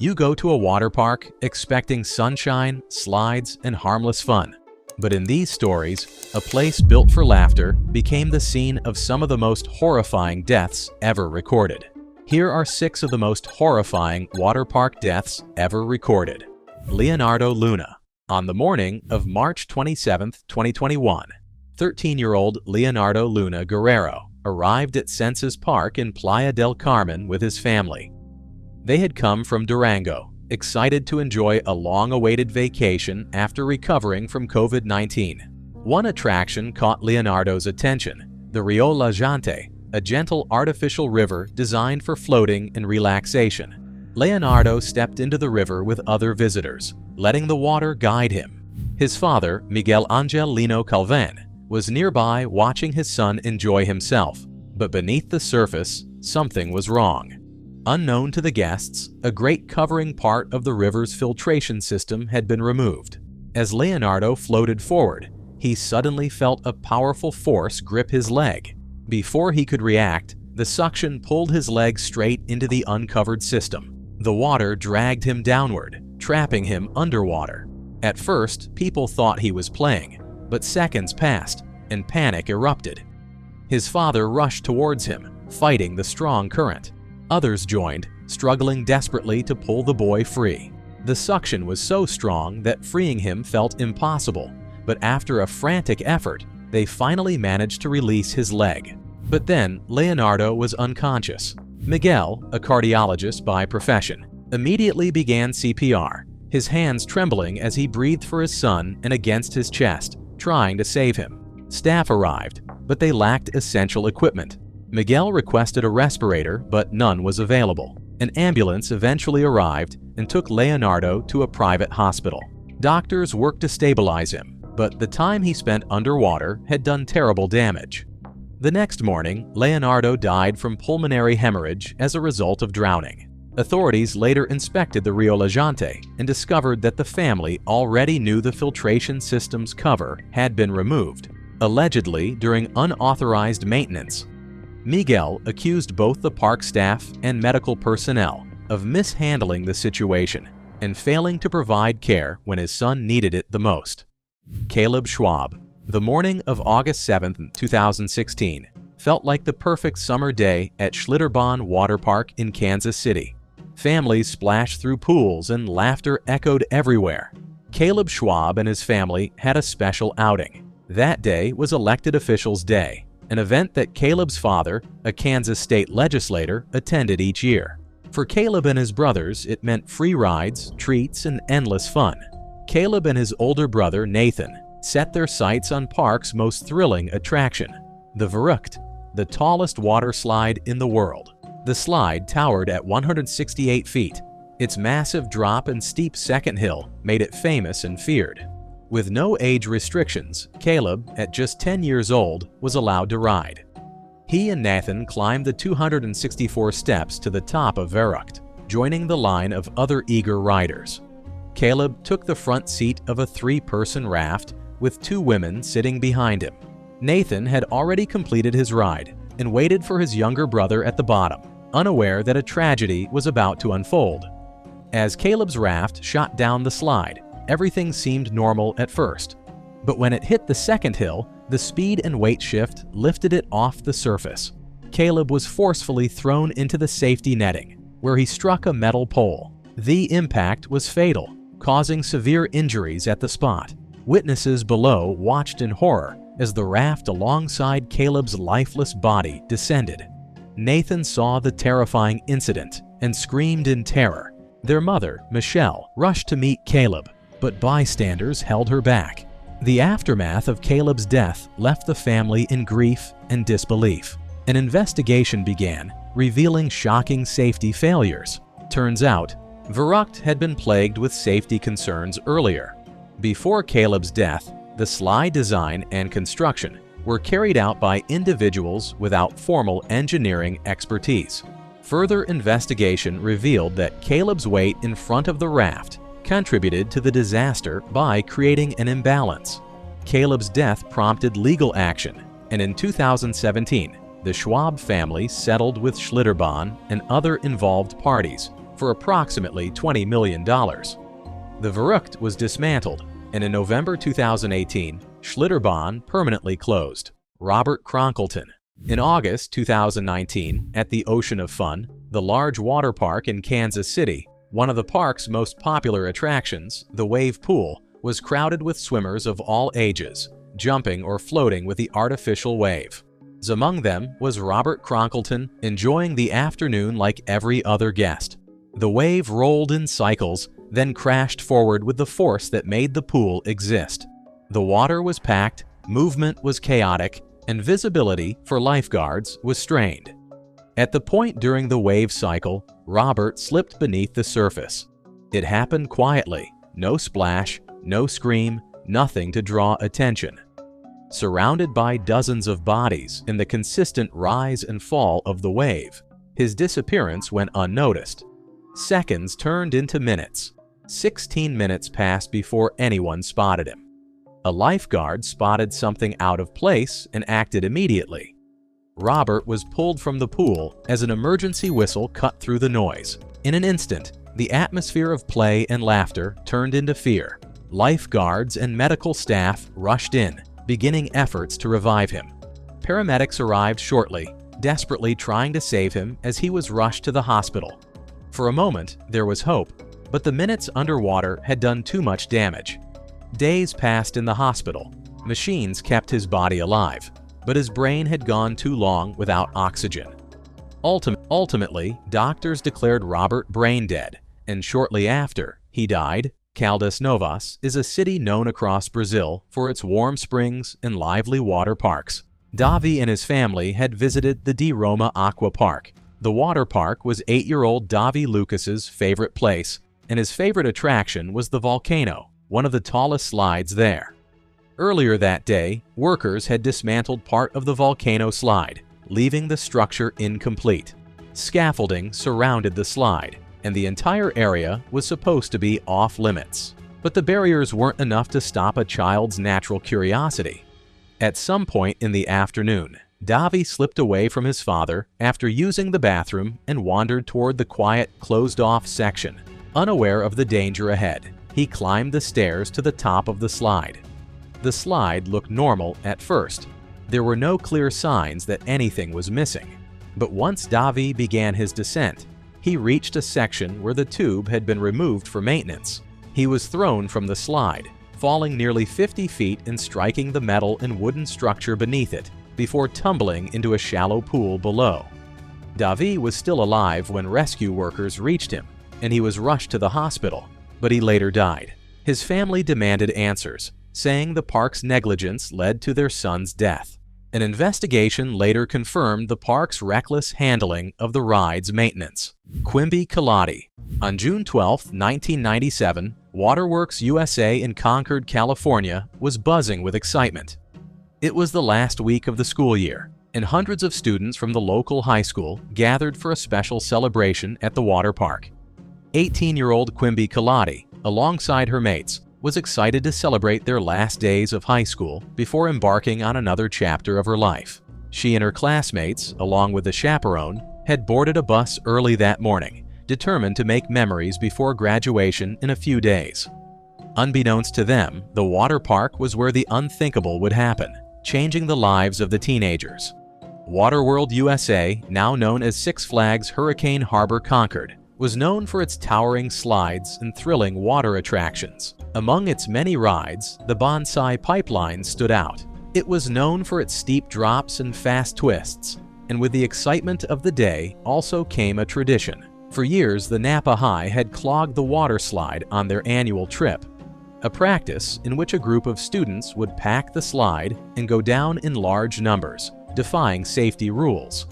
You go to a water park expecting sunshine, slides, and harmless fun. But in these stories, a place built for laughter became the scene of some of the most horrifying deaths ever recorded. Here are 6 of the most horrifying water park deaths ever recorded. Leonardo Luna. On the morning of March 27, 2021, 13-year-old Leonardo Luna Guerrero arrived at Senses Park in Playa del Carmen with his family. They had come from Durango, excited to enjoy a long-awaited vacation after recovering from COVID-19. One attraction caught Leonardo's attention, the Rio La Gente, a gentle artificial river designed for floating and relaxation. Leonardo stepped into the river with other visitors, letting the water guide him. His father, Miguel Angelino Calvan, was nearby watching his son enjoy himself, but beneath the surface, something was wrong. Unknown to the guests, a great covering part of the river's filtration system had been removed. As Leonardo floated forward, he suddenly felt a powerful force grip his leg. Before he could react, the suction pulled his leg straight into the uncovered system. The water dragged him downward, trapping him underwater. At first, people thought he was playing, but seconds passed and panic erupted. His father rushed towards him, fighting the strong current. Others joined, struggling desperately to pull the boy free. The suction was so strong that freeing him felt impossible, but after a frantic effort, they finally managed to release his leg. But then, Leonardo was unconscious. Miguel, a cardiologist by profession, immediately began CPR, his hands trembling as he breathed for his son and against his chest, trying to save him. Staff arrived, but they lacked essential equipment. Miguel requested a respirator, but none was available. An ambulance eventually arrived and took Leonardo to a private hospital. Doctors worked to stabilize him, but the time he spent underwater had done terrible damage. The next morning, Leonardo died from pulmonary hemorrhage as a result of drowning. Authorities later inspected the Rio La Gente and discovered that the family already knew the filtration system's cover had been removed, allegedly during unauthorized maintenance. Miguel accused both the park staff and medical personnel of mishandling the situation and failing to provide care when his son needed it the most. Caleb Schwab. The morning of August 7, 2016, felt like the perfect summer day at Schlitterbahn Waterpark in Kansas City. Families splashed through pools and laughter echoed everywhere. Caleb Schwab and his family had a special outing. That day was Elected Officials Day, an event that Caleb's father, a Kansas state legislator, attended each year. For Caleb and his brothers, it meant free rides, treats, and endless fun. Caleb and his older brother, Nathan, set their sights on park's most thrilling attraction, the Verrückt, the tallest water slide in the world. The slide towered at 168 feet. Its massive drop and steep second hill made it famous and feared. With no age restrictions, Caleb, at just 10 years old, was allowed to ride. He and Nathan climbed the 264 steps to the top of Verrückt, joining the line of other eager riders. Caleb took the front seat of a 3-person raft with 2 women sitting behind him. Nathan had already completed his ride and waited for his younger brother at the bottom, unaware that a tragedy was about to unfold. As Caleb's raft shot down the slide, everything seemed normal at first. But when it hit the second hill, the speed and weight shift lifted it off the surface. Caleb was forcefully thrown into the safety netting, where he struck a metal pole. The impact was fatal, causing severe injuries at the spot. Witnesses below watched in horror as the raft alongside Caleb's lifeless body descended. Nathan saw the terrifying incident and screamed in terror. Their mother, Michelle, rushed to meet Caleb, but bystanders held her back. The aftermath of Caleb's death left the family in grief and disbelief. An investigation began, revealing shocking safety failures. Turns out, Verrückt had been plagued with safety concerns earlier. Before Caleb's death, the slide design and construction were carried out by individuals without formal engineering expertise. Further investigation revealed that Caleb's weight in front of the raft contributed to the disaster by creating an imbalance. Caleb's death prompted legal action, and in 2017, the Schwab family settled with Schlitterbahn and other involved parties for approximately $20 million. The viaduct was dismantled, and in November 2018, Schlitterbahn permanently closed. Robert Kronkleton. In August 2019, at the Ocean of Fun, the large water park in Kansas City, one of the park's most popular attractions, the wave pool, was crowded with swimmers of all ages, jumping or floating with the artificial wave. Among them was Robert Kronkleton, enjoying the afternoon like every other guest. The wave rolled in cycles, then crashed forward with the force that made the pool exist. The water was packed, movement was chaotic, and visibility for lifeguards was strained. At the point during the wave cycle, Robert slipped beneath the surface. It happened quietly, no splash, no scream, nothing to draw attention. Surrounded by dozens of bodies in the consistent rise and fall of the wave, his disappearance went unnoticed. Seconds turned into minutes. 16 minutes passed before anyone spotted him. A lifeguard spotted something out of place and acted immediately. Robert was pulled from the pool as an emergency whistle cut through the noise. In an instant, the atmosphere of play and laughter turned into fear. Lifeguards and medical staff rushed in, beginning efforts to revive him. Paramedics arrived shortly, desperately trying to save him as he was rushed to the hospital. For a moment, there was hope, but the minutes underwater had done too much damage. Days passed in the hospital. Machines kept his body alive, but his brain had gone too long without oxygen. Ultimately, doctors declared Robert brain dead, and shortly after, he died. Caldas Novas is a city known across Brazil for its warm springs and lively water parks. Davi and his family had visited the De Roma Aqua Park. The water park was 8-year-old Davi Lucas's favorite place, and his favorite attraction was the volcano, one of the tallest slides there. Earlier that day, workers had dismantled part of the volcano slide, leaving the structure incomplete. Scaffolding surrounded the slide, and the entire area was supposed to be off-limits. But the barriers weren't enough to stop a child's natural curiosity. At some point in the afternoon, Davi slipped away from his father after using the bathroom and wandered toward the quiet, closed-off section. Unaware of the danger ahead, he climbed the stairs to the top of the slide. The slide looked normal at first. There were no clear signs that anything was missing. But once Davi began his descent, he reached a section where the tube had been removed for maintenance. He was thrown from the slide, falling nearly 50 feet and striking the metal and wooden structure beneath it before tumbling into a shallow pool below. Davi was still alive when rescue workers reached him, and he was rushed to the hospital, but he later died. His family demanded answers, saying the park's negligence led to their son's death. An investigation later confirmed the park's reckless handling of the ride's maintenance. Quimby Kaladi. On June 12, 1997, Waterworks USA in Concord, California was buzzing with excitement. It was the last week of the school year, and hundreds of students from the local high school gathered for a special celebration at the water park. 18-year-old Quimby Kaladi, alongside her mates, was excited to celebrate their last days of high school before embarking on another chapter of her life. She and her classmates, along with the chaperone, had boarded a bus early that morning, determined to make memories before graduation in a few days. Unbeknownst to them, the water park was where the unthinkable would happen, changing the lives of the teenagers. Waterworld USA, now known as Six Flags Hurricane Harbor Concord, was known for its towering slides and thrilling water attractions. Among its many rides, the Bonsai Pipeline stood out. It was known for its steep drops and fast twists, and with the excitement of the day also came a tradition. For years, the Napa High had clogged the water slide on their annual trip, a practice in which a group of students would pack the slide and go down in large numbers, defying safety rules.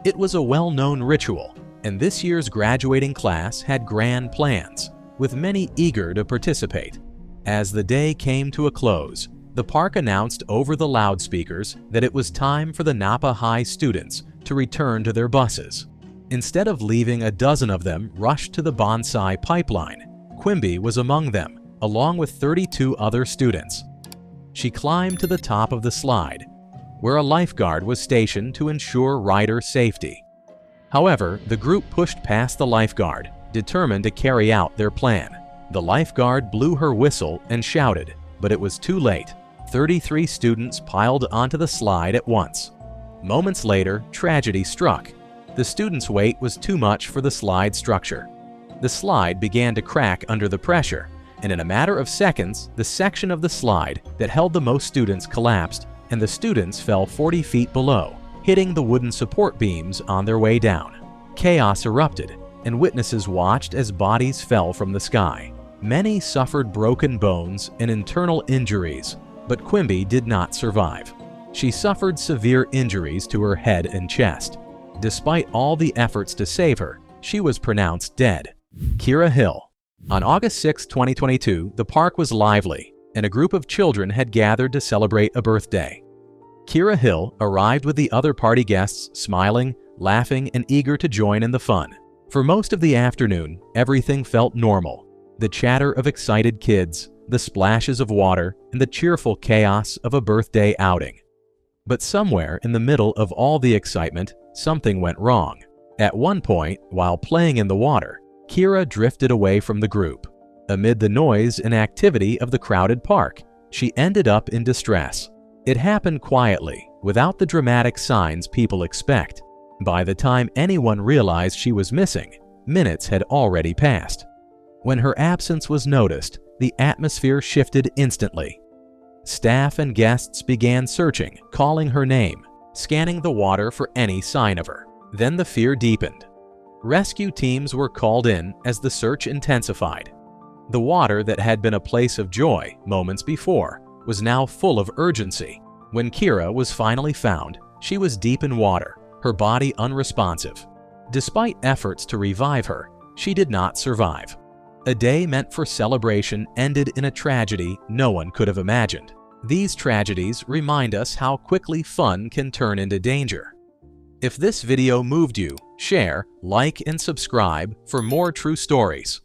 It was a well-known ritual, and this year's graduating class had grand plans, with many eager to participate. As the day came to a close, the park announced over the loudspeakers that it was time for the Napa High students to return to their buses. Instead of leaving a dozen of them rushed to the Bonsai Pipeline, Quimby was among them, along with 32 other students. She climbed to the top of the slide, where a lifeguard was stationed to ensure rider safety. However, the group pushed past the lifeguard determined to carry out their plan. The lifeguard blew her whistle and shouted, but it was too late. 33 students piled onto the slide at once. Moments later, tragedy struck. The students' weight was too much for the slide structure. The slide began to crack under the pressure, and in a matter of seconds, the section of the slide that held the most students collapsed, and the students fell 40 feet below, hitting the wooden support beams on their way down. Chaos erupted, and witnesses watched as bodies fell from the sky. Many suffered broken bones and internal injuries, but Quimby did not survive. She suffered severe injuries to her head and chest. Despite all the efforts to save her, she was pronounced dead. Kira Hill. On August 6, 2022, the park was lively, and a group of children had gathered to celebrate a birthday. Kira Hill arrived with the other party guests smiling, laughing, and eager to join in the fun. For most of the afternoon, everything felt normal. The chatter of excited kids, the splashes of water, and the cheerful chaos of a birthday outing. But somewhere in the middle of all the excitement, something went wrong. At one point, while playing in the water, Kira drifted away from the group. Amid the noise and activity of the crowded park, she ended up in distress. It happened quietly, without the dramatic signs people expect. By the time anyone realized she was missing, minutes had already passed. When her absence was noticed, the atmosphere shifted instantly. Staff and guests began searching, calling her name, scanning the water for any sign of her. Then the fear deepened. Rescue teams were called in as the search intensified. The water that had been a place of joy moments before was now full of urgency. When Kira was finally found, she was deep in water, her body unresponsive. Despite efforts to revive her, she did not survive. A day meant for celebration ended in a tragedy no one could have imagined. These tragedies remind us how quickly fun can turn into danger. If this video moved you, share, like, and subscribe for more true stories.